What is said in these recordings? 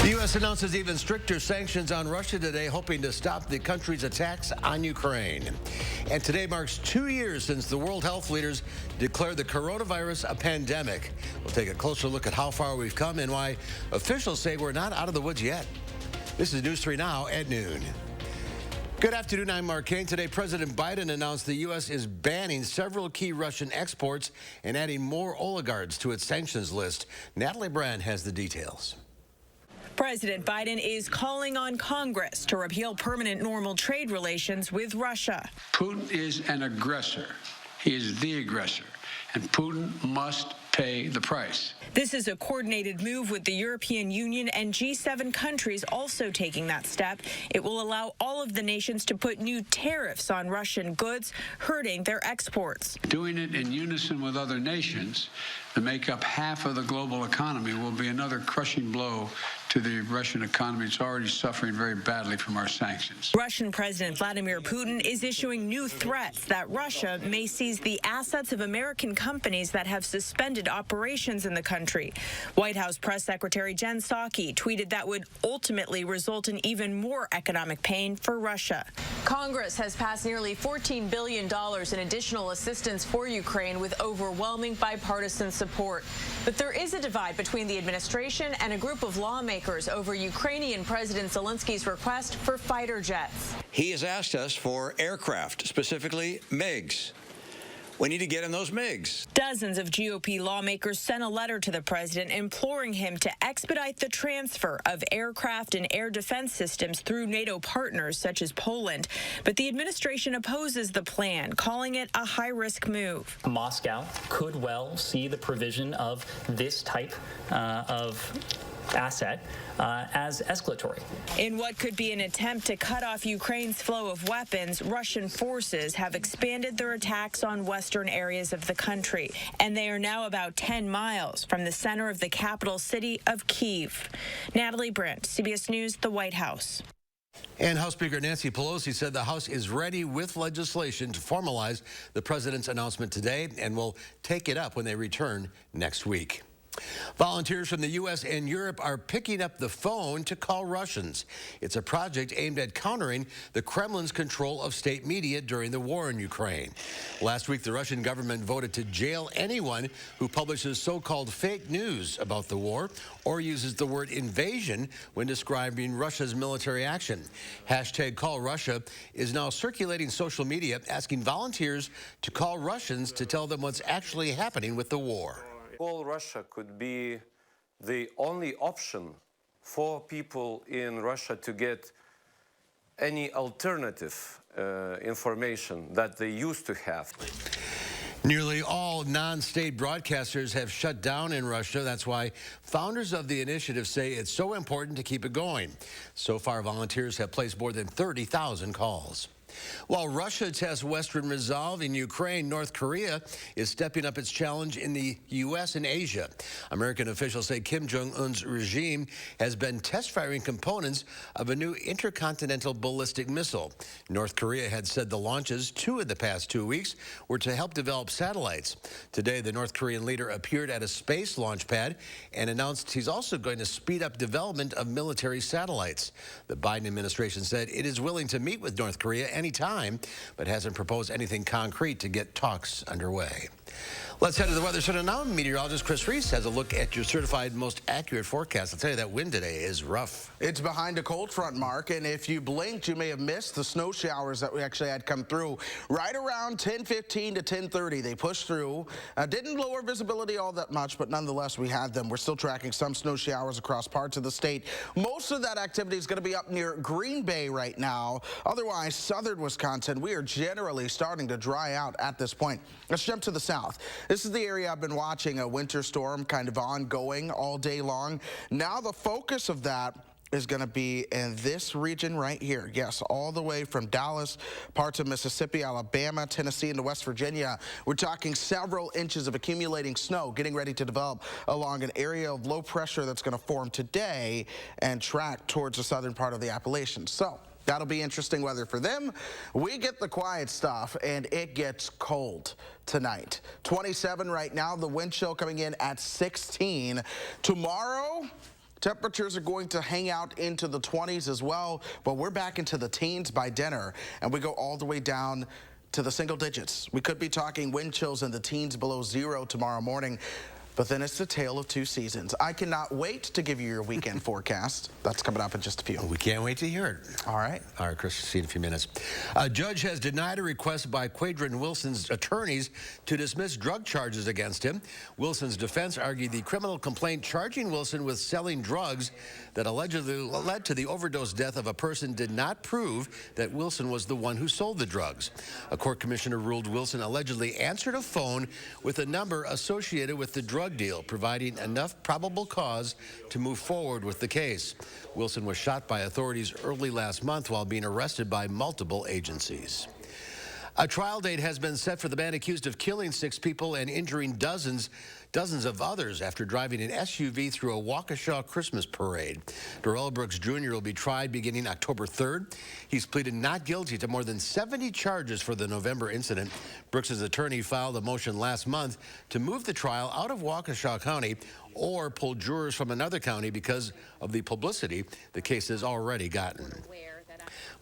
The U.S. announces even stricter sanctions on Russia today, hoping to stop the country's attacks on Ukraine. And today marks 2 years since the World Health leaders declared the coronavirus a pandemic. We'll take a closer look at how far we've come and why officials say we're not out of the woods yet. This is News 3 Now at noon. Good afternoon, I'm Mark Kane. Today, President Biden announced the U.S. is banning several key Russian exports and adding more oligarchs to its sanctions list. Natalie Brand has the details. President Biden is calling on Congress to repeal permanent normal trade relations with Russia. Putin is an aggressor. He is the aggressor, and Putin must pay the price. This is a coordinated move with the European Union and G7 countries also taking that step. It will allow all of the nations to put new tariffs on Russian goods, hurting their exports. Doing it in unison with other nations that make up half of the global economy will be another crushing blow to the Russian economy. It's already suffering very badly from our sanctions. Russian President Vladimir Putin is issuing new threats that Russia may seize the assets of American companies that have suspended operations in the country. White House Press Secretary Jen Psaki tweeted that would ultimately result in even more economic pain for Russia. Congress has passed nearly $14 billion in additional assistance for Ukraine with overwhelming bipartisan support. But there is a divide between the administration and a group of lawmakers over Ukrainian President Zelensky's request for fighter jets. He has asked us for aircraft, specifically MiGs. We need to get in those MiGs. Dozens of GOP lawmakers sent a letter to the president imploring him to expedite the transfer of aircraft and air defense systems through NATO partners such as Poland. But the administration opposes the plan, calling it a high-risk move. Moscow could well see the provision of this type of asset as escalatory. In what could be an attempt to cut off Ukraine's flow of weapons, Russian forces have expanded their attacks on western areas of the country, and they are now about 10 miles from the center of the capital city of Kyiv. Natalie Brandt, CBS News, the White House. And House Speaker Nancy Pelosi said the House is ready with legislation to formalize the president's announcement today and will take it up when they return next week. Volunteers from the U.S. and Europe are picking up the phone to call Russians. It's a project aimed at countering the Kremlin's control of state media during the war in Ukraine. Last week, the Russian government voted to jail anyone who publishes so-called fake news about the war or uses the word invasion when describing Russia's military action. Hashtag Call Russia is now circulating social media, asking volunteers to call Russians to tell them what's actually happening with the war. Call Russia could be the only option for people in Russia to get any alternative information that they used to have. Nearly all non-state broadcasters have shut down in Russia. That's why founders of the initiative say it's so important to keep it going. So far, volunteers have placed more than 30,000 calls. While Russia tests Western resolve in Ukraine, North Korea is stepping up its challenge in the U.S. and Asia. American officials say Kim Jong-un's regime has been test-firing components of a new intercontinental ballistic missile. North Korea had said the launches, 2 in the past 2 weeks, were to help develop satellites. Today, the North Korean leader appeared at a space launch pad and announced he's also going to speed up development of military satellites. The Biden administration said it is willing to meet with North Korea anytime, but hasn't proposed anything concrete to get talks underway. Let's head to the Weather Center now. Meteorologist Chris Reese has a look at your certified most accurate forecast. I'll tell you that wind today is rough. It's behind a cold front, Mark, and if you blinked, you may have missed the snow showers that we actually had come through right around 10:15 to 10:30. They pushed through. Didn't lower visibility all that much, but nonetheless, we had them. We're still tracking some snow showers across parts of the state. Most of that activity is going to be up near Green Bay right now. Otherwise, southern Wisconsin, we are generally starting to dry out at this point. Let's jump to the south. This is the area I've been watching a winter storm kind of ongoing all day long. Now the focus of that is going to be in this region right here. Yes, all the way from Dallas, parts of Mississippi, Alabama, Tennessee, into West Virginia. We're talking several inches of accumulating snow getting ready to develop along an area of low pressure that's going to form today and track towards the southern part of the Appalachians. So that'll be interesting weather for them. We get the quiet stuff, and it gets cold tonight. 27 right now, the wind chill coming in at 16. Tomorrow, Temperatures are going to hang out into the 20s as well, but we're back into the teens by dinner, and we go all the way down to the single digits. We could be talking wind chills in the teens below zero tomorrow morning. But then it's the tale of two seasons. I cannot wait to give you your weekend forecast. That's coming up in just a few. We can't wait to hear it. All right. All right, Chris, see you in a few minutes. A judge has denied a request by Quadrin Wilson's attorneys to dismiss drug charges against him. Wilson's defense argued the criminal complaint charging Wilson with selling drugs that allegedly led to the overdose death of a person did not prove that Wilson was the one who sold the drugs. A court commissioner ruled Wilson allegedly answered a phone with a number associated with the drug deal, providing enough probable cause to move forward with the case. Wilson was shot by authorities early last month while being arrested by multiple agencies. A trial date has been set for the man accused of killing 6 people and injuring dozens of others after driving an SUV through a Waukesha Christmas parade. Darrell Brooks Jr. will be tried beginning October 3rd. He's pleaded not guilty to more than 70 charges for the November incident. Brooks's attorney filed a motion last month to move the trial out of Waukesha County or pull jurors from another county because of the publicity the case has already gotten.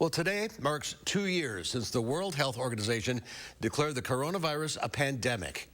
Well, today marks 2 years since the World Health Organization declared the coronavirus a pandemic.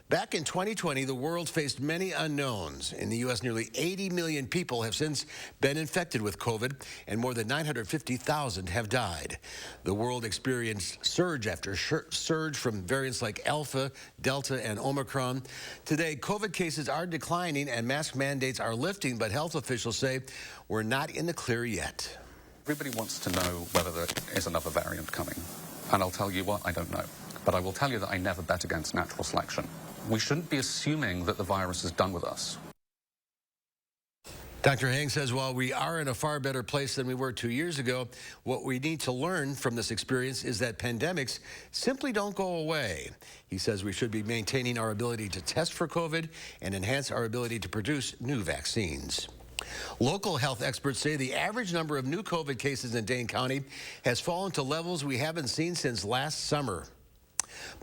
Back in 2020, the world faced many unknowns. In the U.S., nearly 80 million people have since been infected with COVID, and more than 950,000 have died. The world experienced surge after surge from variants like Alpha, Delta, and Omicron. Today, COVID cases are declining and mask mandates are lifting, but health officials say we're not in the clear yet. Everybody wants to know whether there is another variant coming. And I'll tell you what, I don't know. But I will tell you that I never bet against natural selection. We shouldn't be assuming that the virus is done with us. Dr. Hang says while we are in a far better place than we were 2 years ago, what we need to learn from this experience is that pandemics simply don't go away. He says we should be maintaining our ability to test for COVID and enhance our ability to produce new vaccines. Local health experts say the average number of new COVID cases in Dane County has fallen to levels we haven't seen since last summer.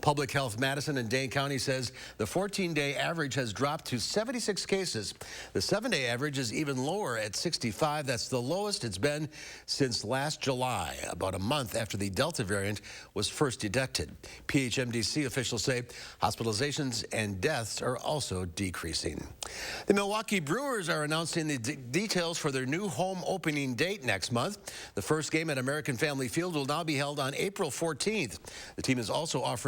Public Health Madison and Dane County says the 14-day average has dropped to 76 cases. The 7-day average is even lower at 65. That's the lowest it's been since last July, about a month after the Delta variant was first detected. PHMDC officials say hospitalizations and deaths are also decreasing. The Milwaukee Brewers are announcing the details for their new home opening date next month. The first game at American Family Field will now be held on April 14th. The team is also offering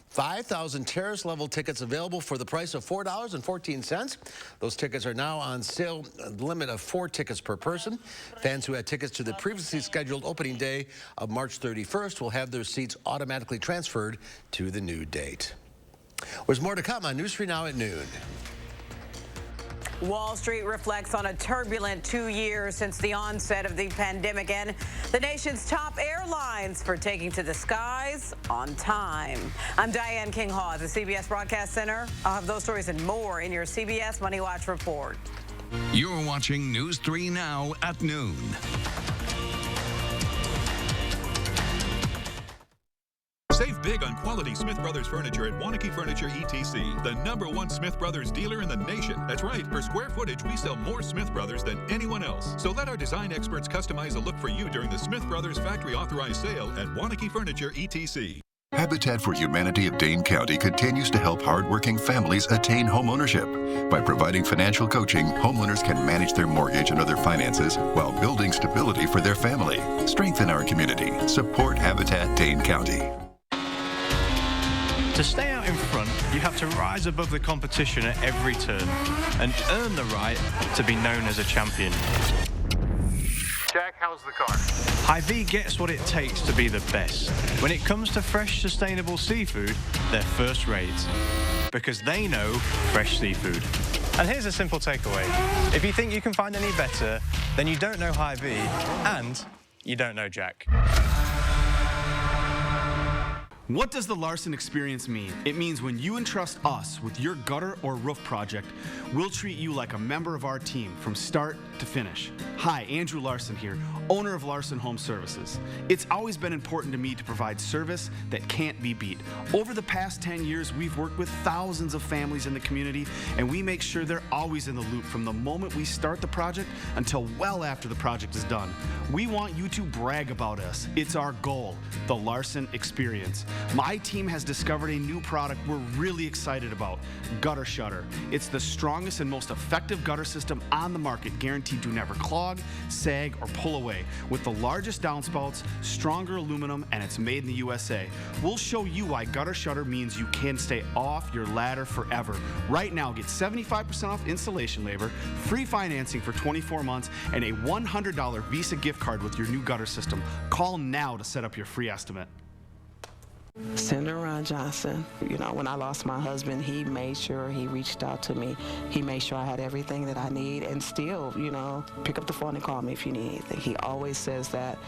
5,000 terrace-level tickets available for the price of $4.14. Those tickets are now on sale, a limit of 4 tickets per person. Fans who had tickets to the previously scheduled opening day of March 31st will have their seats automatically transferred to the new date. There's more to come on News 3 Now at noon. Wall Street reflects on a turbulent 2 years since the onset of the pandemic and the nation's top airlines for taking to the skies on time. I'm Diane King-Haw at the CBS Broadcast Center. I'll have those stories and more in your CBS Money Watch report. You're watching News 3 Now at noon. Save big on quality Smith Brothers furniture at Waunakee Furniture ETC, the #1 Smith Brothers dealer in the nation. That's right, per square footage, we sell more Smith Brothers than anyone else. So let our design experts customize a look for you during the Smith Brothers factory authorized sale at Waunakee Furniture ETC. Habitat for Humanity of Dane County continues to help hardworking families attain homeownership. By providing financial coaching, homeowners can manage their mortgage and other finances while building stability for their family. Strengthen our community. Support Habitat Dane County. To stay out in front, you have to rise above the competition at every turn and earn the right to be known as a champion. Jack, how's the car? Hy-Vee gets what it takes to be the best. When it comes to fresh, sustainable seafood, they're first rate. Because they know fresh seafood. And here's a simple takeaway. If you think you can find any better, then you don't know Hy-Vee and you don't know Jack. What does the Larson experience mean? It means when you entrust us with your gutter or roof project, we'll treat you like a member of our team from start to to finish. Hi, Andrew Larson here, owner of Larson Home Services. It's always been important to me to provide service that can't be beat. Over the past 10 years, we've worked with thousands of families in the community, and we make sure they're always in the loop from the moment we start the project until well after the project is done. We want you to brag about us. It's our goal, the Larson Experience. My team has discovered a new product we're really excited about, Gutter Shutter. It's the strongest and most effective gutter system on the market, guaranteed to never clog, sag, or pull away. With the largest downspouts, stronger aluminum, and it's made in the USA. We'll show you why Gutter Shutter means you can stay off your ladder forever. Right now, get 75% off installation labor, free financing for 24 months, and a $100 Visa gift card with your new gutter system. Call now to set up your free estimate. Senator Ron Johnson, you know, when I lost my husband, he made sure he reached out to me. He made sure I had everything that I need, and still, you know, pick up the phone and call me if you need anything. He always says that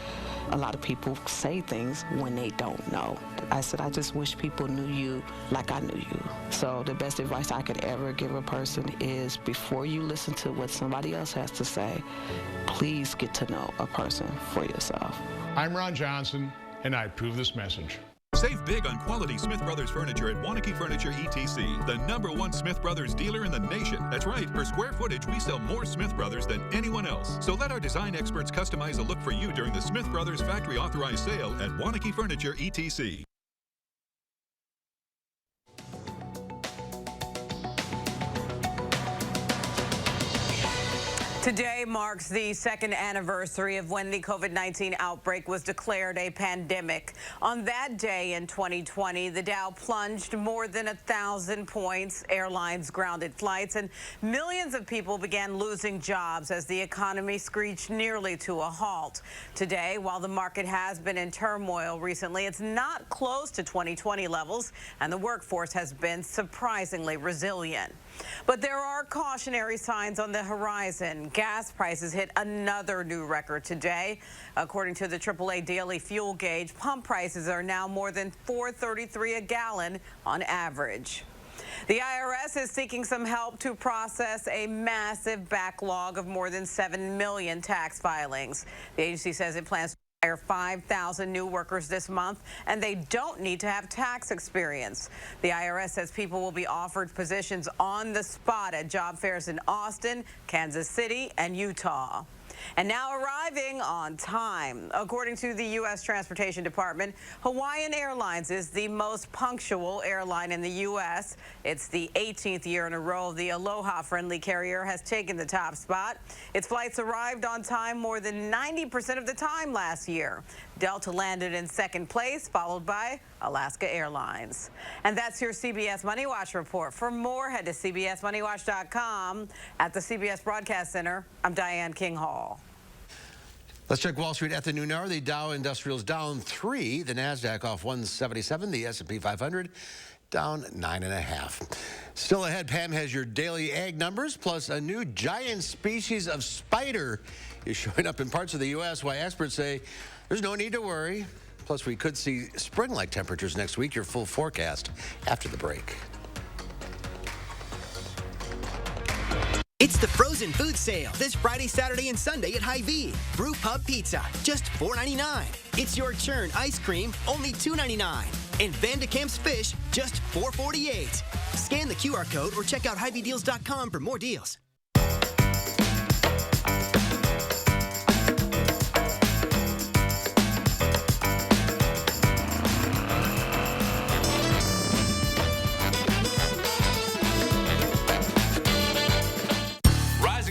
a lot of people say things when they don't know. I said, I just wish people knew you like I knew you. So the best advice I could ever give a person is, before you listen to what somebody else has to say, please get to know a person for yourself. I'm Ron Johnson, and I approve this message. Save big on quality Smith Brothers furniture at Wanakee Furniture ETC, the #1 Smith Brothers dealer in the nation. That's right, per square footage, we sell more Smith Brothers than anyone else. So let our design experts customize a look for you during the Smith Brothers factory authorized sale at Wanakee Furniture ETC. Today marks the second anniversary of when the COVID-19 outbreak was declared a pandemic. On that day in 2020, the Dow plunged more than 1,000 points, airlines grounded flights, and millions of people began losing jobs as the economy screeched nearly to a halt. Today, while the market has been in turmoil recently, it's not close to 2020 levels, and the workforce has been surprisingly resilient. But there are cautionary signs on the horizon. Gas prices hit another new record today. According to the AAA daily fuel gauge, pump prices are now more than $4.33 a gallon on average. The IRS is seeking some help to process a massive backlog of more than 7 million tax filings. The agency says it plans to hire 5,000 new workers this month, and they don't need to have tax experience. The IRS says people will be offered positions on the spot at job fairs in Austin, Kansas City, and Utah. And now arriving on time. According to the U.S. Transportation Department, Hawaiian Airlines is the most punctual airline in the U.S. It's the 18th year in a row the Aloha-friendly carrier has taken the top spot. Its flights arrived on time more than 90% of the time last year. Delta landed in second place, followed by Alaska Airlines. And that's your CBS Money Watch report. For more, head to CBSMoneyWatch.com. At the CBS Broadcast Center, I'm Diane King Hall. Let's check Wall Street at the noon hour. The Dow Industrials down 3, the NASDAQ off 177, the S&P 500 down 9.5. Still ahead, Pam has your daily ag numbers, plus a new giant species of spider is showing up in parts of the U.S., why experts say there's no need to worry. Plus, we could see spring-like temperatures next week. Your full forecast after the break. It's the frozen food sale this Friday, Saturday, and Sunday at Hy-Vee. Brew Pub Pizza, just $4.99. It's Your Churn ice cream, only $2.99. And Van de Kamp's fish, just $4.48. Scan the QR code or check out HyVeeDeals.com for more deals.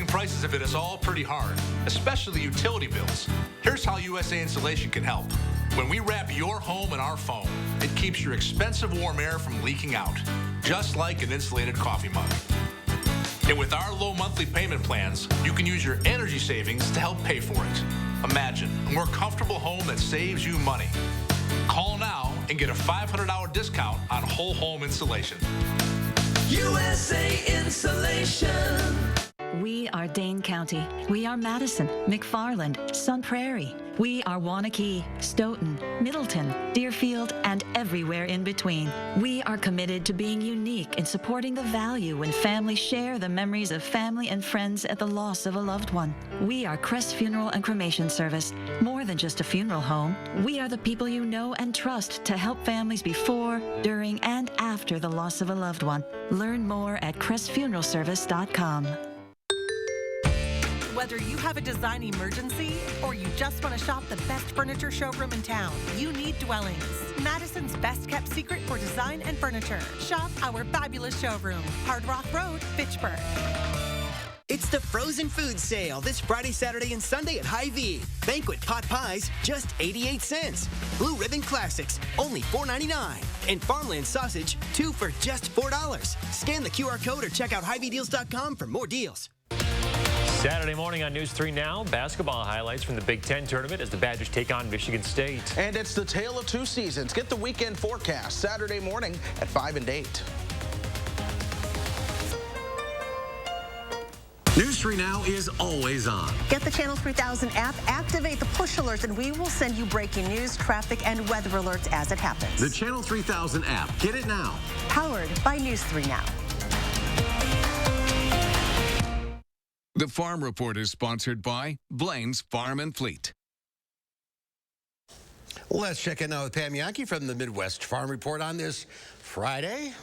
Prices have hit us all pretty hard, especially utility bills. Here's how USA Insulation can help. When we wrap your home in our foam, it keeps your expensive warm air from leaking out, just like an insulated coffee mug. And with our low monthly payment plans, you can use your energy savings to help pay for it. Imagine a more comfortable home that saves you money. Call now and get a $500 discount on whole home insulation. USA Insulation. We are Dane County. We are Madison, McFarland, Sun Prairie. We are Wanakee, Stoughton, Middleton, Deerfield, and everywhere in between. We are committed to being unique in supporting the value when families share the memories of family and friends at the loss of a loved one. We are Crest Funeral and Cremation Service. More than just a funeral home, we are the people you know and trust to help families before, during, and after the loss of a loved one. Learn more at crestfuneralservice.com. Whether you have a design emergency or you just want to shop the best furniture showroom in town, you need Dwellings, Madison's best kept secret for design and furniture. Shop our fabulous showroom, Hard Rock Road, Fitchburg. It's the frozen food sale this Friday, Saturday, and Sunday at Hy-Vee. Banquet pot pies, just 88 cents. Blue Ribbon Classics, only $4.99. And Farmland Sausage, 2 for just $4. Scan the QR code or check out HyVeeDeals.com for more deals. Saturday morning on News 3 Now, basketball highlights from the Big Ten tournament as the Badgers take on Michigan State. And it's the tale of two seasons. Get the weekend forecast Saturday morning at 5 and 8. News 3 Now is always on. Get the Channel 3000 app, activate the push alerts, and we will send you breaking news, traffic, and weather alerts as it happens. The Channel 3000 app. Get it now. Powered by News 3 Now. The Farm Report is sponsored by Blaine's Farm and Fleet. Let's check in now with Pam Yankee from the Midwest Farm Report on this Friday.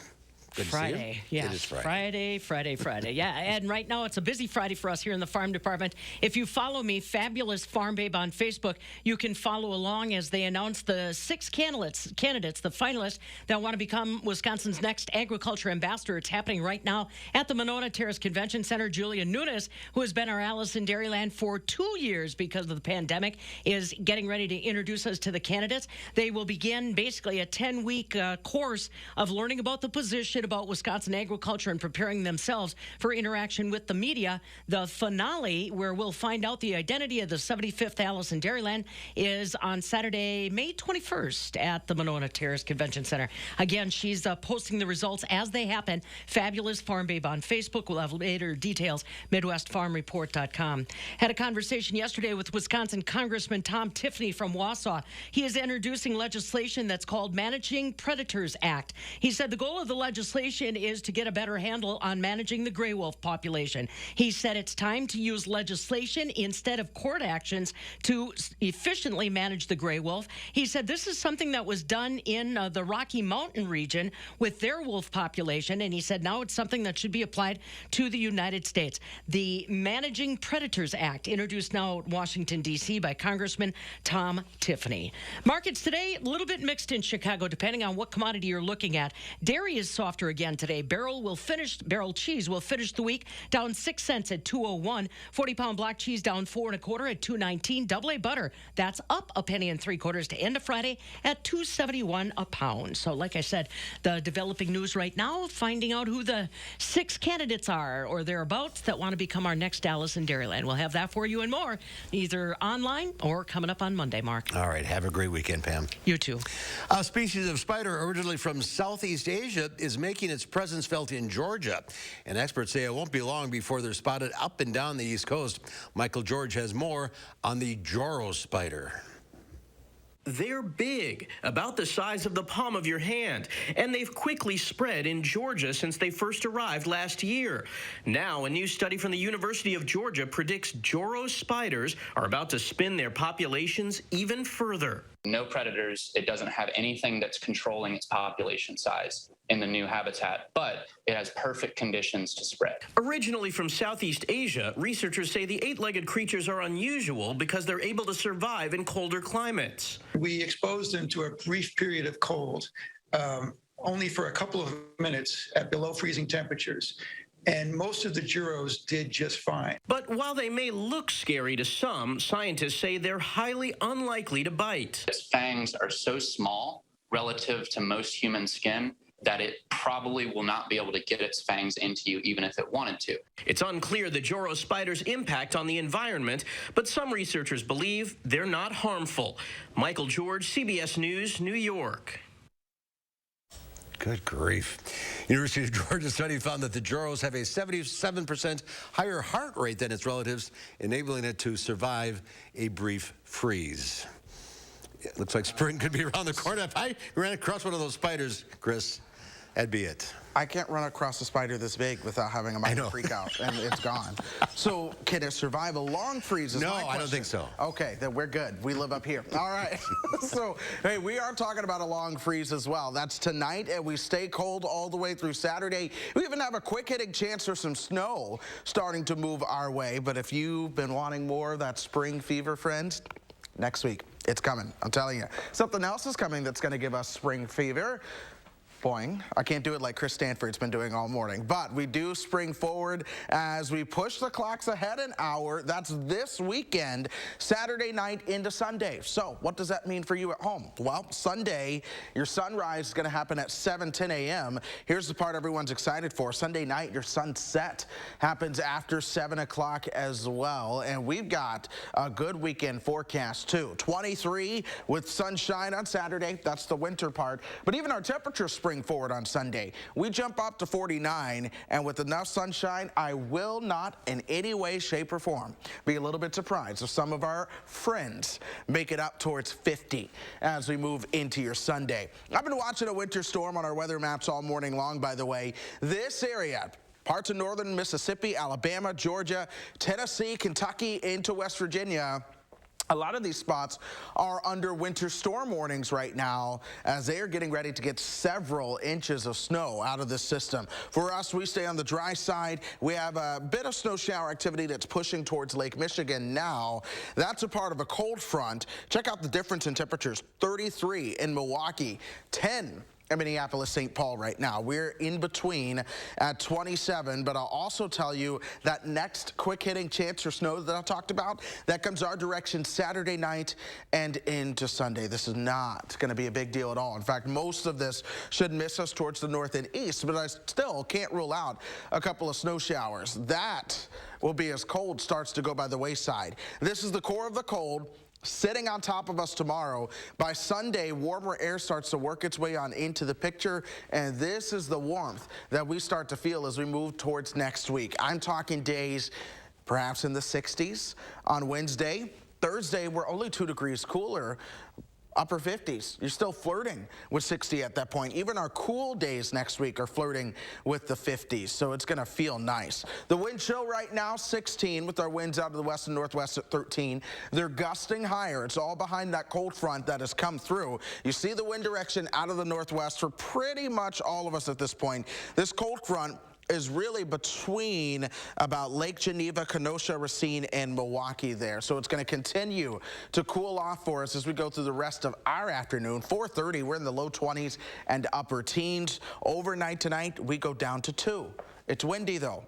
Good Friday, to see you. yeah. It is Friday. Friday. Yeah, and right now it's a busy Friday for us here in the farm department. If you follow me, Fabulous Farm Babe on Facebook, you can follow along as they announce the 6 candidates, the finalists that want to become Wisconsin's next agriculture ambassador. It's happening right now at the Monona Terrace Convention Center. Julia Nunes, who has been our Alice in Dairyland for 2 years because of the pandemic, is getting ready to introduce us to the candidates. They will begin basically a 10-week course of learning about the position, about Wisconsin agriculture, and preparing themselves for interaction with the media. The finale, where we'll find out the identity of the 75th Alice in Dairyland, is on Saturday, May 21st at the Monona Terrace Convention Center. Again, she's posting the results as they happen. Fabulous Farm Babe on Facebook. We'll have later details, MidwestFarmReport.com. Had a conversation yesterday with Wisconsin Congressman Tom Tiffany from Wausau. He is introducing legislation that's called Managing Predators Act. He said the goal of the legislation is to get a better handle on managing the gray wolf population. He said it's time to use legislation instead of court actions to efficiently manage the gray wolf. He said this is something that was done in the Rocky Mountain region with their wolf population, and he said now it's something that should be applied to the United States. The Managing Predators Act, introduced now at Washington, D.C. by Congressman Tom Tiffany. Markets today, a little bit mixed in Chicago, depending on what commodity you're looking at. Dairy is softer again today. Barrel cheese will finish the week down 6 cents at $2.01. 40-pound block cheese down 4 1/4 at $2.19. Double A butter, that's up 1 3/4 pennies to end of Friday at $2.71 a pound. So like I said, the developing news right now, finding out who the 6 candidates are or thereabouts that want to become our next Alice in Dairyland. We'll have that for you and more, either online or coming up on Monday, Mark. All right. Have a great weekend, Pam. You too. A species of spider originally from Southeast Asia is making its presence felt in Georgia, and experts say it won't be long before they're spotted up and down the East Coast. Michael George has more on the Joro spider. They're big, about the size of the palm of your hand, and they've quickly spread in Georgia since they first arrived last year. Now, a new study from the University of Georgia predicts Joro spiders are about to spin their populations even further. No predators. It doesn't have anything that's controlling its population size in the new habitat, but it has perfect conditions to spread. Originally from Southeast Asia, researchers say the 8-legged creatures are unusual because they're able to survive in colder climates. We exposed them to a brief period of cold, only for a couple of minutes at below freezing temperatures. And most of the Juros did just fine. But while they may look scary to some, scientists say they're highly unlikely to bite. Its fangs are so small relative to most human skin that it probably will not be able to get its fangs into you even if it wanted to. It's unclear the Joro spider's impact on the environment, but some researchers believe they're not harmful. Michael George, CBS News, New York. Good grief. University of Georgia study found that the Joros have a 77% higher heart rate than its relatives, enabling it to survive a brief freeze. It looks like spring could be around the corner. If I ran across one of those spiders, Chris, that'd be it. I can't run across a spider this big without having a minor freak out, and it's gone. So can it survive a long freeze? No, I don't think so. Okay, then we're good. We live up here. All right. So, hey, we are talking about a long freeze as well. That's tonight, and we stay cold all the way through Saturday. We even have a quick-hitting chance for some snow starting to move our way. But if you've been wanting more of that spring fever, friends, next week, it's coming. I'm telling you. Something else is coming that's going to give us spring fever. Boing. I can't do it like Chris Stanford's been doing all morning, but we do spring forward as we push the clocks ahead an hour. That's this weekend, Saturday night into Sunday. So what does that mean for you at home? Well, Sunday, your sunrise is going to happen at 7:10 a.m. Here's the part everyone's excited for. Sunday night, your sunset happens after 7 o'clock as well, and we've got a good weekend forecast too. 23 with sunshine on Saturday. That's the winter part, but even our temperature spring forward on Sunday. We jump up to 49, and with enough sunshine, I will not in any way, shape, or form be a little bit surprised if some of our friends make it up towards 50 as we move into your Sunday. I've been watching a winter storm on our weather maps all morning long, by the way. This area, parts of northern Mississippi, Alabama, Georgia, Tennessee, Kentucky, into West Virginia, a lot of these spots are under winter storm warnings right now as they are getting ready to get several inches of snow out of this system. For us, we stay on the dry side. We have a bit of snow shower activity that's pushing towards Lake Michigan now. That's a part of a cold front. Check out the difference in temperatures. 33 in Milwaukee, 10 in Minneapolis, St. Paul right now. We're in between at 27, but I'll also tell you that next quick-hitting chance for snow that I talked about, that comes our direction Saturday night and into Sunday. This is not going to be a big deal at all. In fact, most of this should miss us towards the north and east, but I still can't rule out a couple of snow showers. That will be as cold starts to go by the wayside. This is the core of the cold sitting on top of us tomorrow. By Sunday, warmer air starts to work its way on into the picture, and this is the warmth that we start to feel as we move towards next week. I'm talking days perhaps in the 60s on Wednesday. Thursday, we're only 2 degrees cooler. Upper 50s. You're still flirting with 60 at that point. Even our cool days next week are flirting with the 50s, so it's going to feel nice. The wind chill right now, 16, with our winds out of the west and northwest at 13. They're gusting higher. It's all behind that cold front that has come through. You see the wind direction out of the northwest for pretty much all of us at this point. This cold front is really between about Lake Geneva, Kenosha, Racine, and Milwaukee there. So it's going to continue to cool off for us as we go through the rest of our afternoon. 4:30, we're in the low 20s and upper teens. Overnight tonight, we go down to 2. It's windy, though.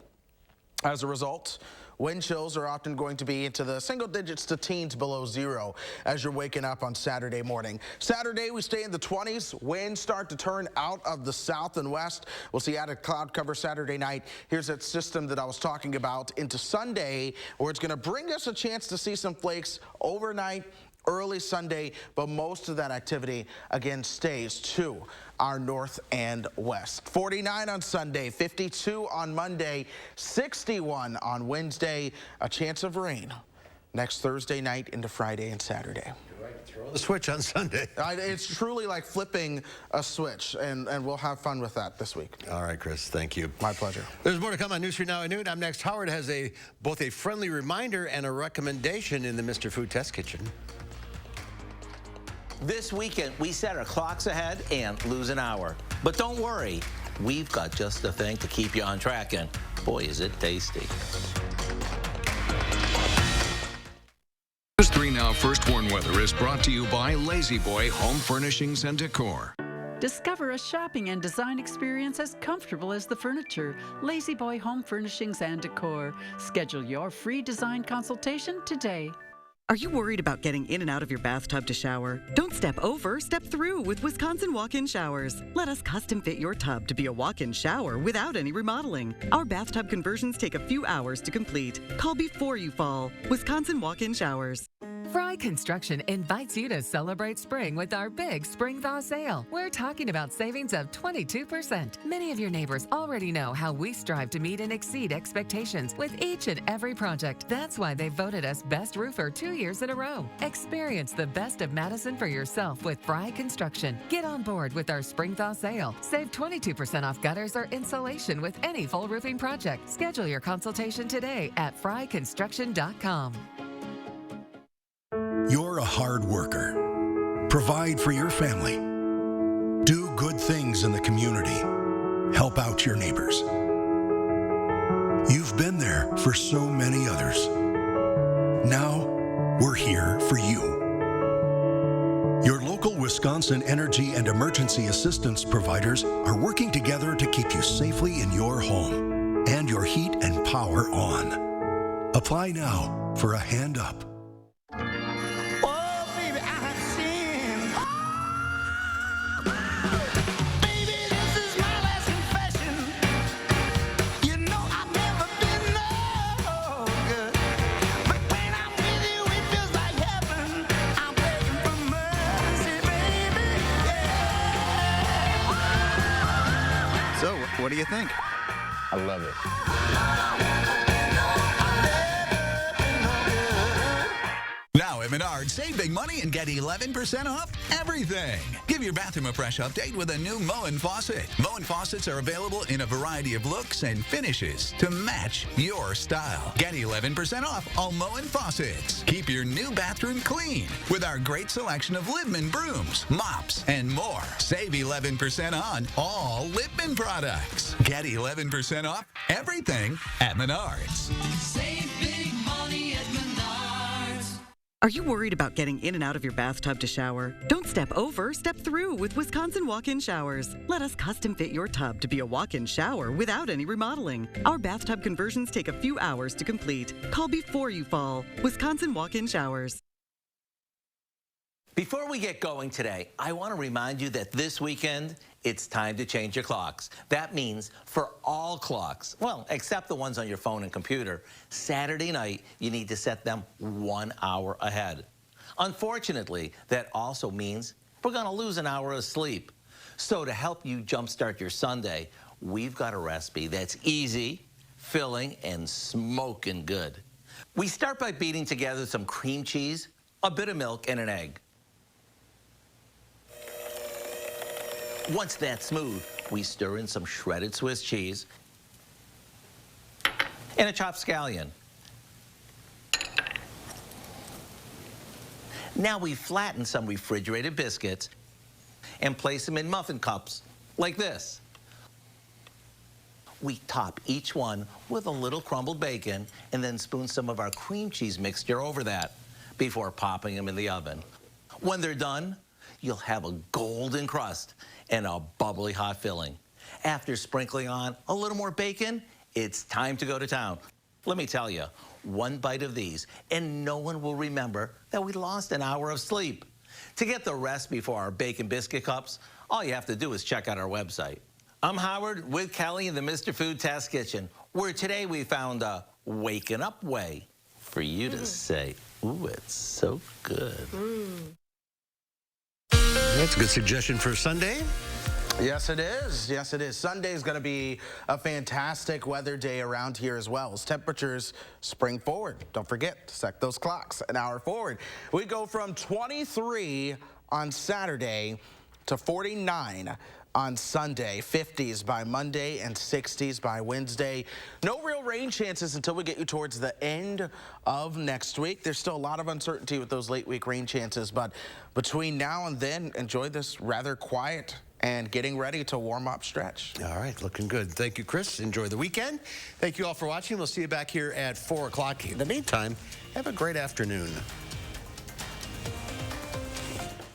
As a result, wind chills are often going to be into the single digits to teens below 0 as you're waking up on Saturday morning. Saturday, we stay in the 20s. Winds start to turn out of the south and west. We'll see added cloud cover Saturday night. Here's that system that I was talking about into Sunday, where it's going to bring us a chance to see some flakes overnight, early Sunday, but most of that activity, again, stays to our north and west. 49 on Sunday, 52 on Monday, 61 on Wednesday, a chance of rain next Thursday night into Friday and Saturday. You're right, throw the switch on Sunday. It's truly like flipping a switch, and we'll have fun with that this week. All right, Chris, thank you. My pleasure. There's more to come on News 3 Now at noon. I'm next. Howard has both a friendly reminder and a recommendation in the Mr. Food Test Kitchen. This weekend, we set our clocks ahead and lose an hour. But don't worry, we've got just the thing to keep you on track, and boy, is it tasty. News 3 Now First Warn Weather is brought to you by Lazy Boy Home Furnishings and Decor. Discover a shopping and design experience as comfortable as the furniture. Lazy Boy Home Furnishings and Decor. Schedule your free design consultation today. Are you worried about getting in and out of your bathtub to shower? Don't step over, step through with Wisconsin Walk-In Showers. Let us custom fit your tub to be a walk-in shower without any remodeling. Our bathtub conversions take a few hours to complete. Call before you fall. Wisconsin Walk-In Showers. Fry Construction invites you to celebrate spring with our big Spring Thaw sale. We're talking about savings of 22%. Many of your neighbors already know how we strive to meet and exceed expectations with each and every project. That's why they voted us Best Roofer 2 years in a row. Experience the best of Madison for yourself with Fry Construction. Get on board with our Spring Thaw sale. Save 22% off gutters or insulation with any full roofing project. Schedule your consultation today at fryconstruction.com. You're a hard worker. Provide for your family. Do good things in the community. Help out your neighbors. You've been there for so many others. Now, we're here for you. Your local Wisconsin energy and emergency assistance providers are working together to keep you safely in your home and your heat and power on. Apply now for a hand up. So, what do you think? I love it. Now at Menards, save big money and get 11% off everything. Give your bathroom a fresh update with a new Moen faucet. Moen faucets are available in a variety of looks and finishes to match your style. Get 11% off all Moen faucets. Keep your new bathroom clean with our great selection of Liebman brooms, mops, and more. Save 11% on all Liebman products. Get 11% off everything at Menards. Save big money at Menards. Are you worried about getting in and out of your bathtub to shower? Don't step over, step through with Wisconsin walk-in showers. Let us custom fit your tub to be a walk-in shower without any remodeling. Our bathtub conversions take a few hours to complete. Call before you fall. Wisconsin walk-in showers. Before we get going today, I want to remind you that this weekend, it's time to change your clocks. That means for all clocks, well, except the ones on your phone and computer, Saturday night, you need to set them 1 hour ahead. Unfortunately, that also means we're going to lose an hour of sleep. So to help you jumpstart your Sunday, we've got a recipe that's easy, filling, and smoking good. We start by beating together some cream cheese, a bit of milk, and an egg. Once that's smooth, we stir in some shredded Swiss cheese and a chopped scallion. Now we flatten some refrigerated biscuits and place them in muffin cups like this. We top each one with a little crumbled bacon and then spoon some of our cream cheese mixture over that before popping them in the oven. When they're done, you'll have a golden crust and a bubbly hot filling. After sprinkling on a little more bacon, it's time to go to town. Let me tell you, one bite of these and no one will remember that we lost an hour of sleep. To get the recipe for our bacon biscuit cups, all you have to do is check out our website. I'm Howard with Kelly in the Mr. Food Test Kitchen, where today we found a waking up way for you to say, ooh, it's so good. That's a good suggestion for Sunday. Yes, it is. Yes, it is. Sunday is going to be a fantastic weather day around here as well, as temperatures spring forward. Don't forget to set those clocks an hour forward. We go from 23 on Saturday to 49 on Sunday, 50s by Monday and 60s by Wednesday. No real rain chances until we get you towards the end of next week. There's still a lot of uncertainty with those late week rain chances, but between now and then, enjoy this rather quiet and getting ready to warm up stretch. All right, looking good. Thank you, Chris. Enjoy the weekend. Thank you all for watching. We'll see you back here at 4 o'clock. In the meantime, have a great afternoon.